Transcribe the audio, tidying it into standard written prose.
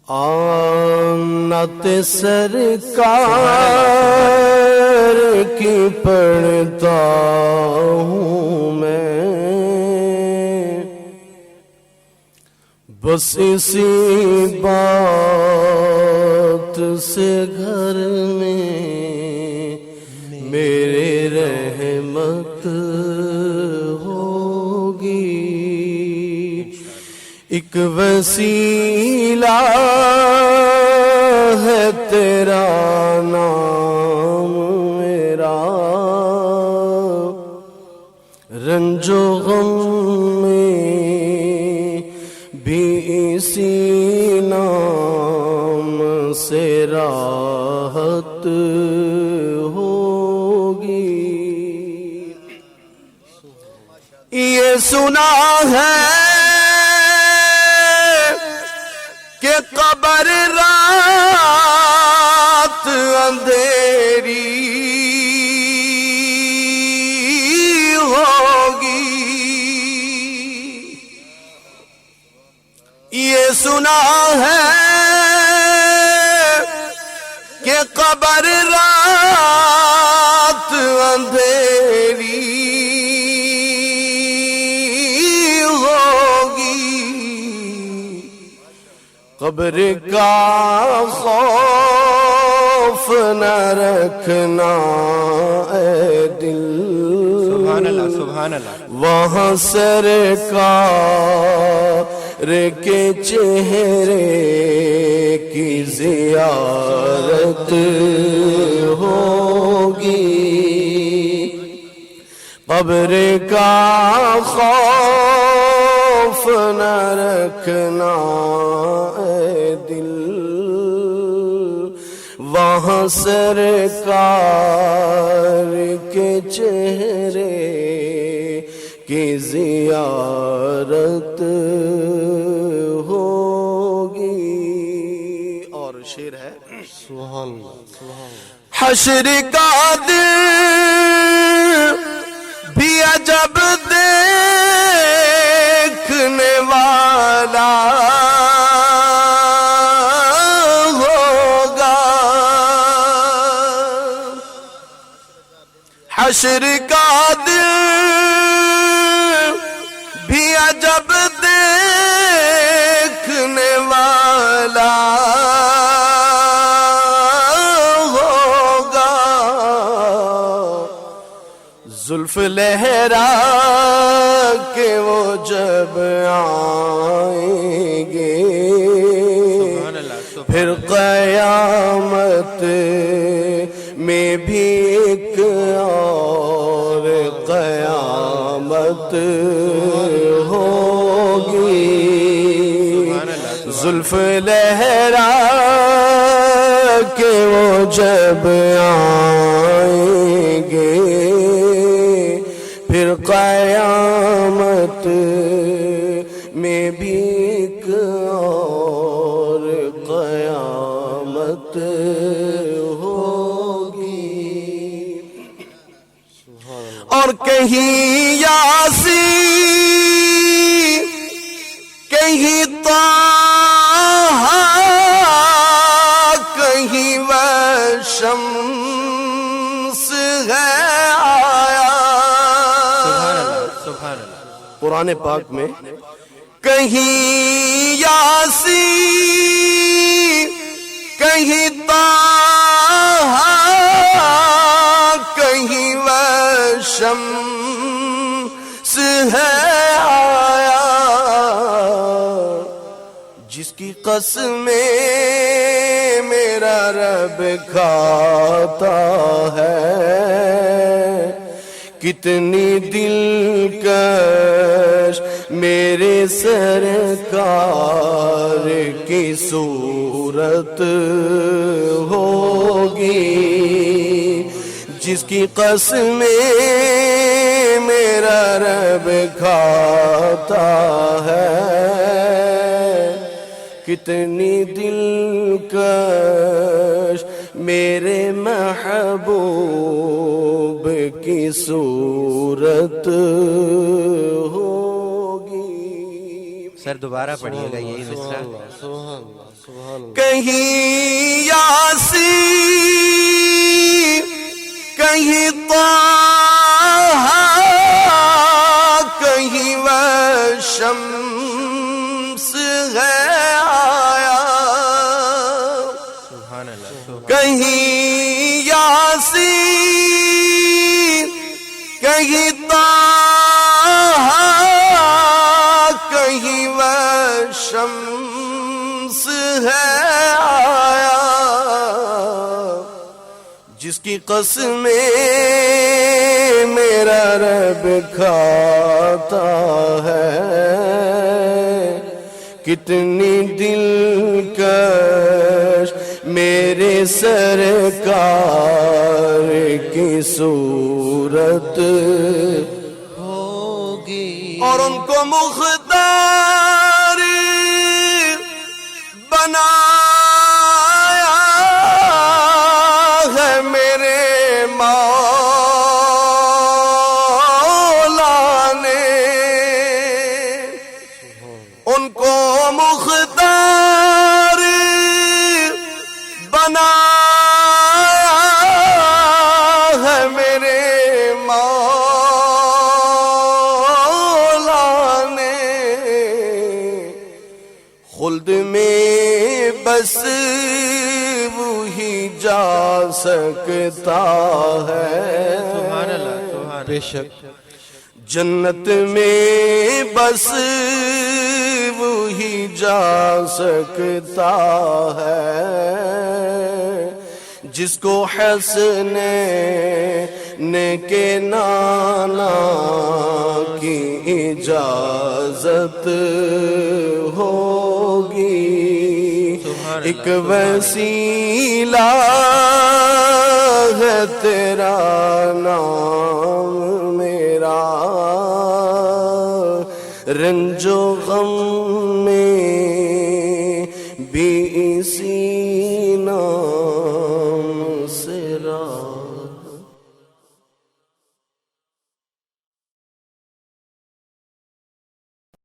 آمد سرکار کی پڑھتا ہوں میں، بس اسی بات سے گھر میں میرے رحمت ہوگی۔ ایک وسیلہ ہے تیرا نام میرا، رنج و غم میں بھی اسی نام سے راحت ہوگی۔ یہ سنا ہے کہ قبر رات اندھیری ہوگی، یہ سنا ہے کہ قبر رات اندھیری قبر کا خوف نہ رکھنا اے دل، سبحان اللہ سبحان اللہ۔ وہاں سرکار کے چہرے کی زیارت ہوگی۔ قبر کا خوف نہ رکھنا اے دل، وہاں سرکار کے چہرے کی زیارت ہوگی۔ اور شعر ہے سبحان اللہ سبحان اللہ۔ حشر کا دل بھی عجب دیکھنے والا ہوگا، حشر کا دل بھی عجب دیکھنے والا زلف لہرا کے وہ جب آئیں گے، پھر قیامت میں بھی ایک اور قیامت ہوگی۔ زلف لہرا کے وہ جب آئیں گے، پھر قیامت میں بھی ایک اور قیامت ہوگی۔ اور کہیں یاسین کہیں طٰہٰ کہیں والشمس ہے قرآن پاک میں، کہیں یاسین کہیں طٰہٰ کہیں والشمس ہے آیا، جس کی قسمیں میرا رب کھاتا ہے، کتنی دلکش میرے سرکار کی صورت ہوگی، جس کی قسمیں میرا رب کھاتا ہے، کتنی دلکش میرے محبوب کی صورت ہوگی۔ سر دوبارہ پڑھیے گا یہی مصرع. سبحان اللہ سبحان اللہ. کہیں یاسین کہیں طٰہٰ کہیں وہ شمس ہے آیا. سبحان اللہ. کہیں یاسین کہیں طٰہٰ کہیں وہ شمس ہے آیا. جس کی قسمیں میرا رب کھاتا ہے کتنی دلکش میرے سرکار کی صورت ہوگی. اور ان کو مختار بنایا ہے میرے مولا نے. ان کو مختار بنایا ہے میرے مولا نے. خلد میں بس وہی جا سکتا ہے. سبحان اللہ. سبحان بے شک جنت میں بس وہی جا سکتا ہے جس کو حسنین کے نانا کی اجازت ہوگی. ایک وسیلہ ہے تیرا نام میرا رنج و غم میں بھی اسی نام سے راحت.